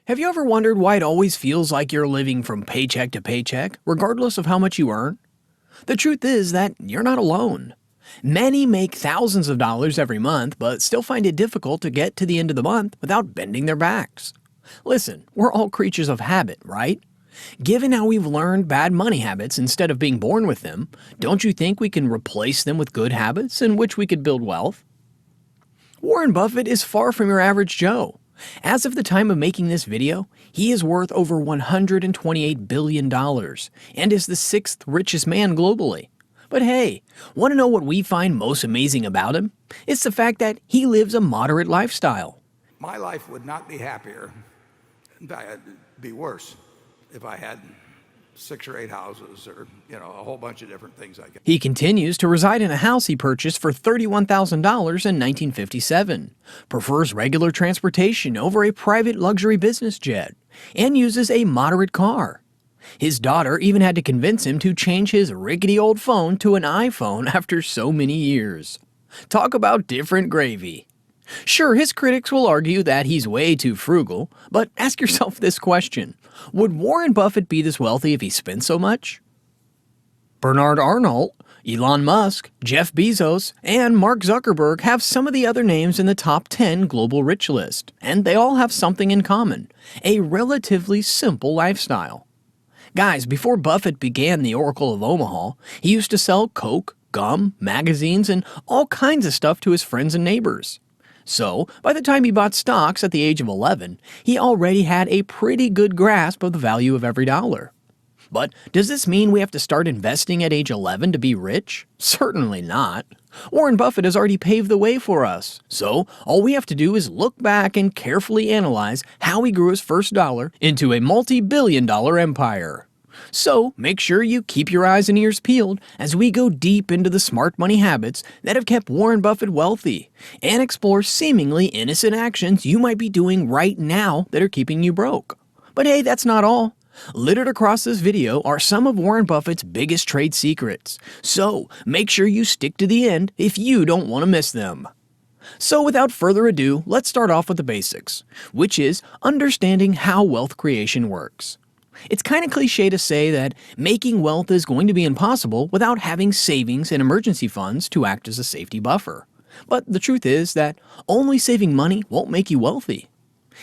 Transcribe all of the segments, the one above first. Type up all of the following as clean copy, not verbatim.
Have you ever wondered why it always feels like you're living from paycheck to paycheck, regardless of how much you earn? The truth is that you're not alone. Many make thousands of dollars every month, but still find it difficult to get to the end of the month without bending their backs. Listen, we're all creatures of habit, right? Given how we've learned bad money habits instead of being born with them, don't you think we can replace them with good habits in which we could build wealth? Warren Buffett is far from your average Joe. As of the time of making this video, he is worth over $128 billion and is the sixth richest man globally. But hey, want to know what we find most amazing about him? It's the fact that he lives a moderate lifestyle. My life would not be happier. In fact, it'd be worse if I had 6 or 8 houses or, a whole bunch of different things I could. He continues to reside in a house he purchased for $31,000 in 1957, prefers regular transportation over a private luxury business jet, and uses a moderate car. His daughter even had to convince him to change his rickety old phone to an iPhone after so many years. Talk about different gravy. Sure, his critics will argue that he's way too frugal, but ask yourself this question. Would Warren Buffett be this wealthy if he spent so much? Bernard Arnault, Elon Musk, Jeff Bezos, and Mark Zuckerberg have some of the other names in the top 10 global rich list, and they all have something in common, a relatively simple lifestyle. Guys, before Buffett began the Oracle of Omaha, he used to sell Coke, gum, magazines, and all kinds of stuff to his friends and neighbors. So, by the time he bought stocks at the age of 11, he already had a pretty good grasp of the value of every dollar. But does this mean we have to start investing at age 11 to be rich? Certainly not. Warren Buffett has already paved the way for us. So, all we have to do is look back and carefully analyze how he grew his first dollar into a multi-billion-dollar empire. So, make sure you keep your eyes and ears peeled as we go deep into the smart money habits that have kept Warren Buffett wealthy and explore seemingly innocent actions you might be doing right now that are keeping you broke. But hey, that's not all. Littered across this video are some of Warren Buffett's biggest trade secrets, so make sure you stick to the end if you don't want to miss them. So without further ado, let's start off with the basics, which is understanding how wealth creation works. It's kind of cliche to say that making wealth is going to be impossible without having savings and emergency funds to act as a safety buffer. But the truth is that only saving money won't make you wealthy.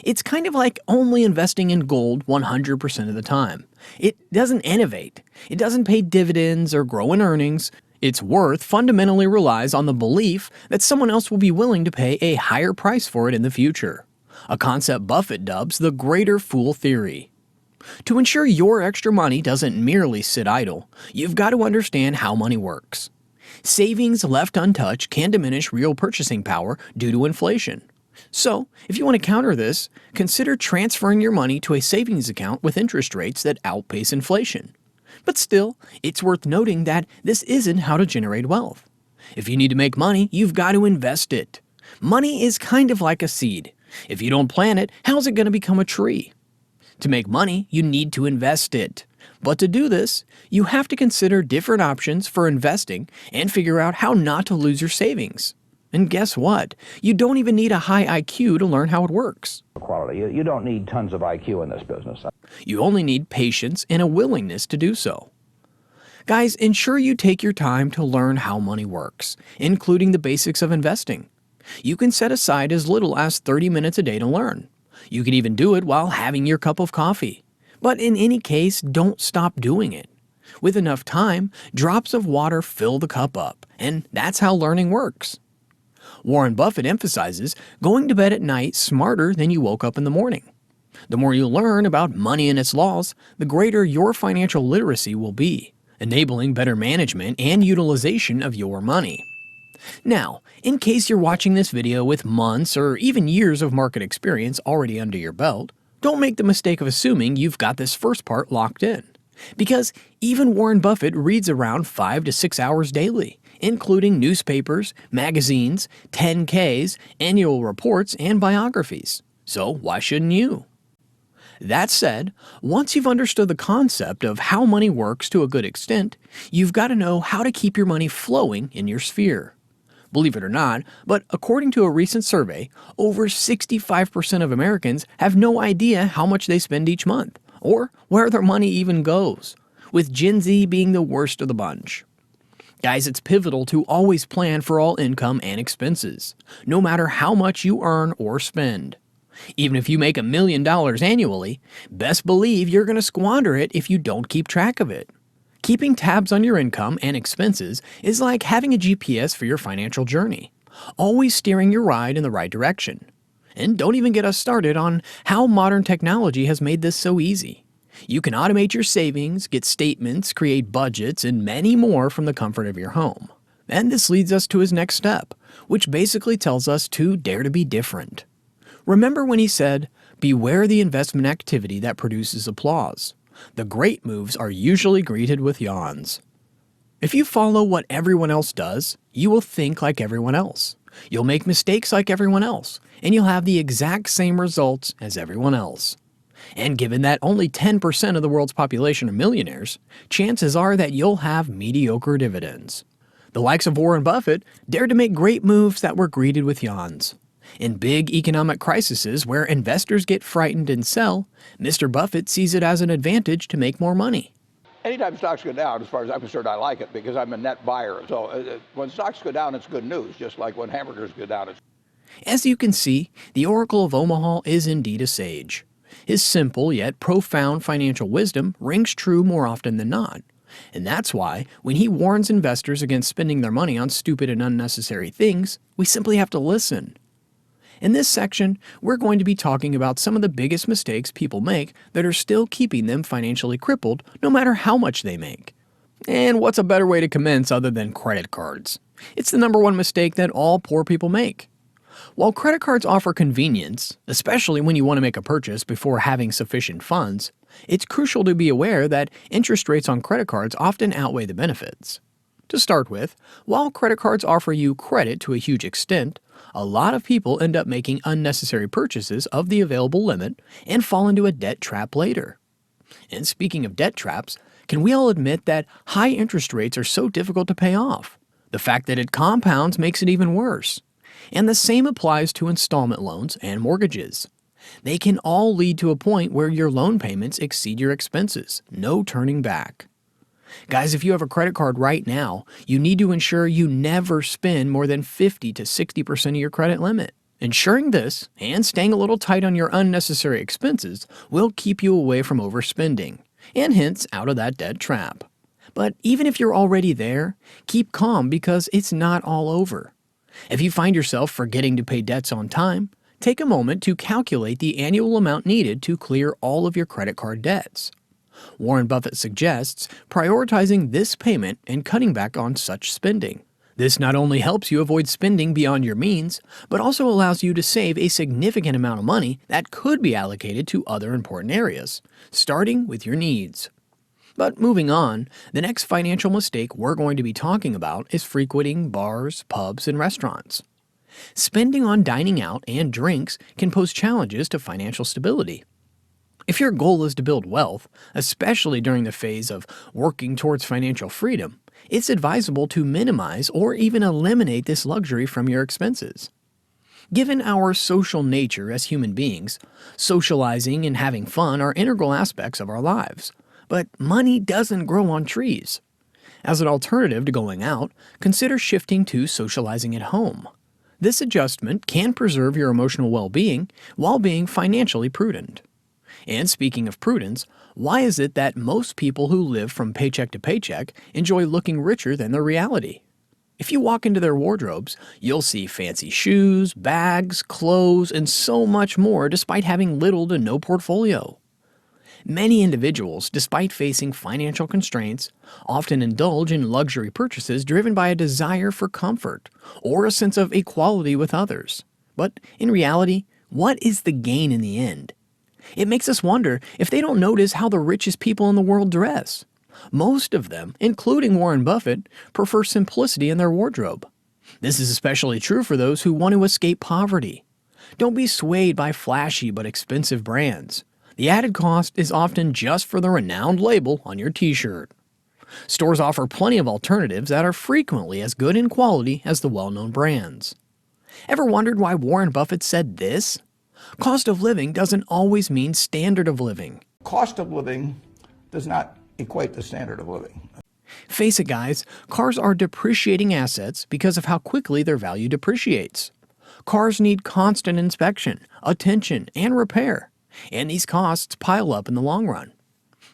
It's kind of like only investing in gold 100% of the time. It doesn't innovate. It doesn't pay dividends or grow in earnings. Its worth fundamentally relies on the belief that someone else will be willing to pay a higher price for it in the future. A concept Buffett dubs the greater fool theory. To ensure your extra money doesn't merely sit idle, you've got to understand how money works. Savings left untouched can diminish real purchasing power due to inflation. So, if you want to counter this, consider transferring your money to a savings account with interest rates that outpace inflation. But still, it's worth noting that this isn't how to generate wealth. If you need to make money, you've got to invest it. Money is kind of like a seed. If you don't plant it, how's it going to become a tree? To make money, you need to invest it. But to do this, you have to consider different options for investing and figure out how not to lose your savings. And guess what? You don't even need a high IQ to learn how it works. Quality. You don't need tons of IQ in this business. You only need patience and a willingness to do so. Guys, ensure you take your time to learn how money works, including the basics of investing. You can set aside as little as 30 minutes a day to learn. You can even do it while having your cup of coffee. But in any case, don't stop doing it. With enough time, drops of water fill the cup up, and that's how learning works. Warren Buffett emphasizes going to bed at night smarter than you woke up in the morning. The more you learn about money and its laws, the greater your financial literacy will be, enabling better management and utilization of your money. Now, in case you're watching this video with months or even years of market experience already under your belt, don't make the mistake of assuming you've got this first part locked in. Because even Warren Buffett reads around 5 to 6 hours daily, including newspapers, magazines, 10Ks, annual reports, and biographies. So why shouldn't you? That said, once you've understood the concept of how money works to a good extent, you've got to know how to keep your money flowing in your sphere. Believe it or not, but according to a recent survey, over 65% of Americans have no idea how much they spend each month, or where their money even goes, with Gen Z being the worst of the bunch. Guys, it's pivotal to always plan for all income and expenses, no matter how much you earn or spend. Even if you make $1 million annually, best believe you're going to squander it if you don't keep track of it. Keeping tabs on your income and expenses is like having a GPS for your financial journey, always steering your ride in the right direction. And don't even get us started on how modern technology has made this so easy. You can automate your savings, get statements, create budgets, and many more from the comfort of your home. And this leads us to his next step, which basically tells us to dare to be different. Remember when he said, "Beware the investment activity that produces applause. The great moves are usually greeted with yawns." If you follow what everyone else does, you will think like everyone else. You'll make mistakes like everyone else, and you'll have the exact same results as everyone else. And given that only 10% of the world's population are millionaires, chances are that you'll have mediocre dividends. The likes of Warren Buffett dared to make great moves that were greeted with yawns. In big economic crises where investors get frightened and sell, Mr. Buffett sees it as an advantage to make more money. Anytime stocks go down, as far as I'm concerned, I like it because I'm a net buyer. So when stocks go down, it's good news, just like when hamburgers go down. As you can see, the Oracle of Omaha is indeed a sage. His simple yet profound financial wisdom rings true more often than not. And that's why, when he warns investors against spending their money on stupid and unnecessary things, we simply have to listen. In this section, we're going to be talking about some of the biggest mistakes people make that are still keeping them financially crippled no matter how much they make. And what's a better way to commence other than credit cards? It's the number one mistake that all poor people make. While credit cards offer convenience, especially when you want to make a purchase before having sufficient funds, it's crucial to be aware that interest rates on credit cards often outweigh the benefits. To start with, while credit cards offer you credit to a huge extent, a lot of people end up making unnecessary purchases of the available limit and fall into a debt trap later. And speaking of debt traps, can we all admit that high interest rates are so difficult to pay off? The fact that it compounds makes it even worse. And the same applies to installment loans and mortgages. They can all lead to a point where your loan payments exceed your expenses, no turning back. Guys, if you have a credit card right now, you need to ensure you never spend more than 50 to 60% of your credit limit. Ensuring this, and staying a little tight on your unnecessary expenses, will keep you away from overspending, and hence out of that debt trap. But even if you're already there, keep calm because it's not all over. If you find yourself forgetting to pay debts on time, take a moment to calculate the annual amount needed to clear all of your credit card debts. Warren Buffett suggests prioritizing this payment and cutting back on such spending. This not only helps you avoid spending beyond your means, but also allows you to save a significant amount of money that could be allocated to other important areas, starting with your needs. But moving on, the next financial mistake we're going to be talking about is frequenting bars, pubs, and restaurants. Spending on dining out and drinks can pose challenges to financial stability. If your goal is to build wealth, especially during the phase of working towards financial freedom, it's advisable to minimize or even eliminate this luxury from your expenses. Given our social nature as human beings, socializing and having fun are integral aspects of our lives. But money doesn't grow on trees. As an alternative to going out, consider shifting to socializing at home. This adjustment can preserve your emotional well-being while being financially prudent. And speaking of prudence, why is it that most people who live from paycheck to paycheck enjoy looking richer than their reality? If you walk into their wardrobes, you'll see fancy shoes, bags, clothes, and so much more despite having little to no portfolio. Many individuals, despite facing financial constraints, often indulge in luxury purchases driven by a desire for comfort or a sense of equality with others. But in reality, what is the gain in the end? It makes us wonder if they don't notice how the richest people in the world dress. Most of them, including Warren Buffett, prefer simplicity in their wardrobe. This is especially true for those who want to escape poverty. Don't be swayed by flashy but expensive brands. The added cost is often just for the renowned label on your t-shirt. Stores offer plenty of alternatives that are frequently as good in quality as the well-known brands. Ever wondered why Warren Buffett said this? Cost of living doesn't always mean standard of living. Cost of living does not equate to standard of living. Face it, guys, cars are depreciating assets because of how quickly their value depreciates. Cars need constant inspection, attention, and repair, and these costs pile up in the long run.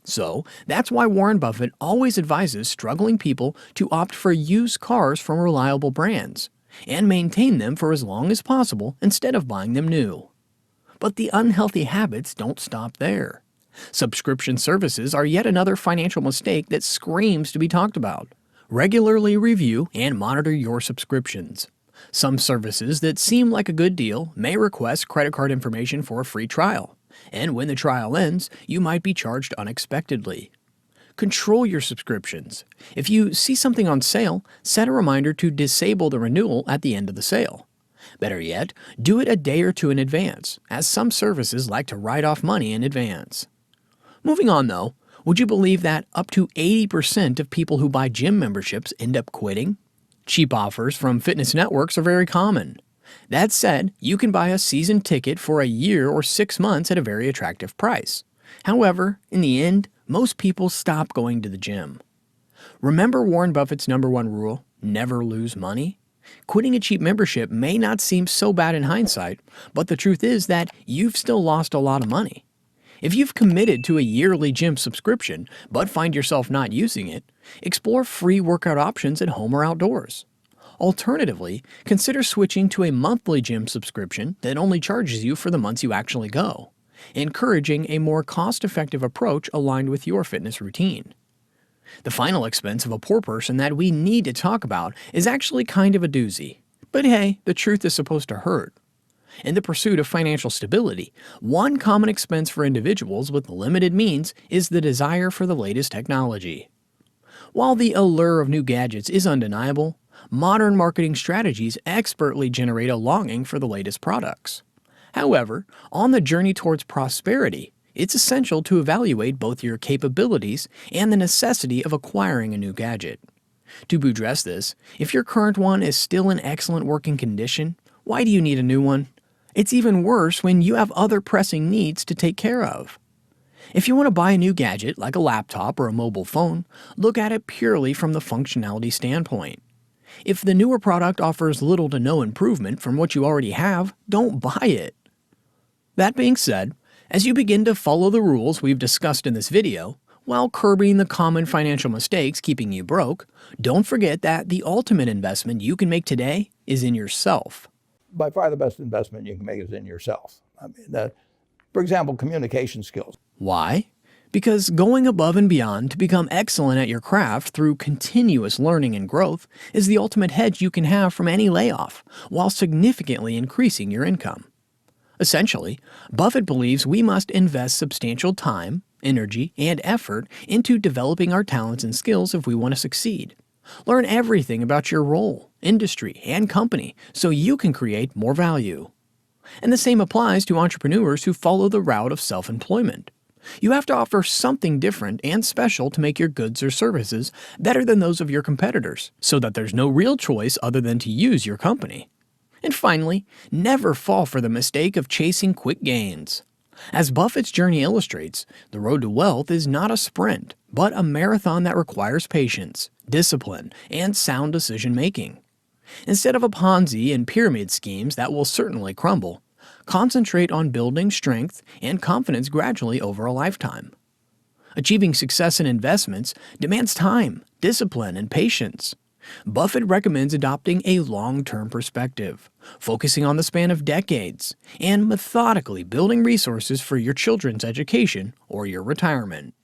So, that's why Warren Buffett always advises struggling people to opt for used cars from reliable brands and maintain them for as long as possible instead of buying them new. But the unhealthy habits don't stop there. Subscription services are yet another financial mistake that screams to be talked about. Regularly review and monitor your subscriptions. Some services that seem like a good deal may request credit card information for a free trial, and when the trial ends, you might be charged unexpectedly. Control your subscriptions. If you see something on sale, set a reminder to disable the renewal at the end of the sale. Better yet, do it a day or two in advance, as some services like to write off money in advance. Moving on though, would you believe that up to 80% of people who buy gym memberships end up quitting? Cheap offers from fitness networks are very common. That said, you can buy a season ticket for a year or 6 months at a very attractive price. However, in the end, most people stop going to the gym. Remember Warren Buffett's #1 rule, never lose money? Quitting a cheap membership may not seem so bad in hindsight, but the truth is that you've still lost a lot of money. If you've committed to a yearly gym subscription but find yourself not using it, explore free workout options at home or outdoors. Alternatively, consider switching to a monthly gym subscription that only charges you for the months you actually go, encouraging a more cost-effective approach aligned with your fitness routine. The final expense of a poor person that we need to talk about is actually kind of a doozy. But hey, the truth is supposed to hurt. In the pursuit of financial stability, one common expense for individuals with limited means is the desire for the latest technology. While the allure of new gadgets is undeniable, modern marketing strategies expertly generate a longing for the latest products. However, on the journey towards prosperity, it's essential to evaluate both your capabilities and the necessity of acquiring a new gadget. To address this, if your current one is still in excellent working condition, why do you need a new one? It's even worse when you have other pressing needs to take care of. If you want to buy a new gadget like a laptop or a mobile phone, look at it purely from the functionality standpoint. If the newer product offers little to no improvement from what you already have, don't buy it. That being said, as you begin to follow the rules we've discussed in this video, while curbing the common financial mistakes keeping you broke, don't forget that the ultimate investment you can make today is in yourself. By far the best investment you can make is in yourself. For example, communication skills. Why? Because going above and beyond to become excellent at your craft through continuous learning and growth is the ultimate hedge you can have from any layoff, while significantly increasing your income. Essentially, Buffett believes we must invest substantial time, energy, and effort into developing our talents and skills if we want to succeed. Learn everything about your role, industry, and company so you can create more value. And the same applies to entrepreneurs who follow the route of self-employment. You have to offer something different and special to make your goods or services better than those of your competitors, so that there's no real choice other than to use your company. And finally, never fall for the mistake of chasing quick gains. As Buffett's journey illustrates, the road to wealth is not a sprint, but a marathon that requires patience, discipline, and sound decision-making. Instead of a Ponzi and pyramid schemes that will certainly crumble, concentrate on building strength and confidence gradually over a lifetime. Achieving success in investments demands time, discipline, and patience. Buffett recommends adopting a long-term perspective, focusing on the span of decades, and methodically building resources for your children's education or your retirement.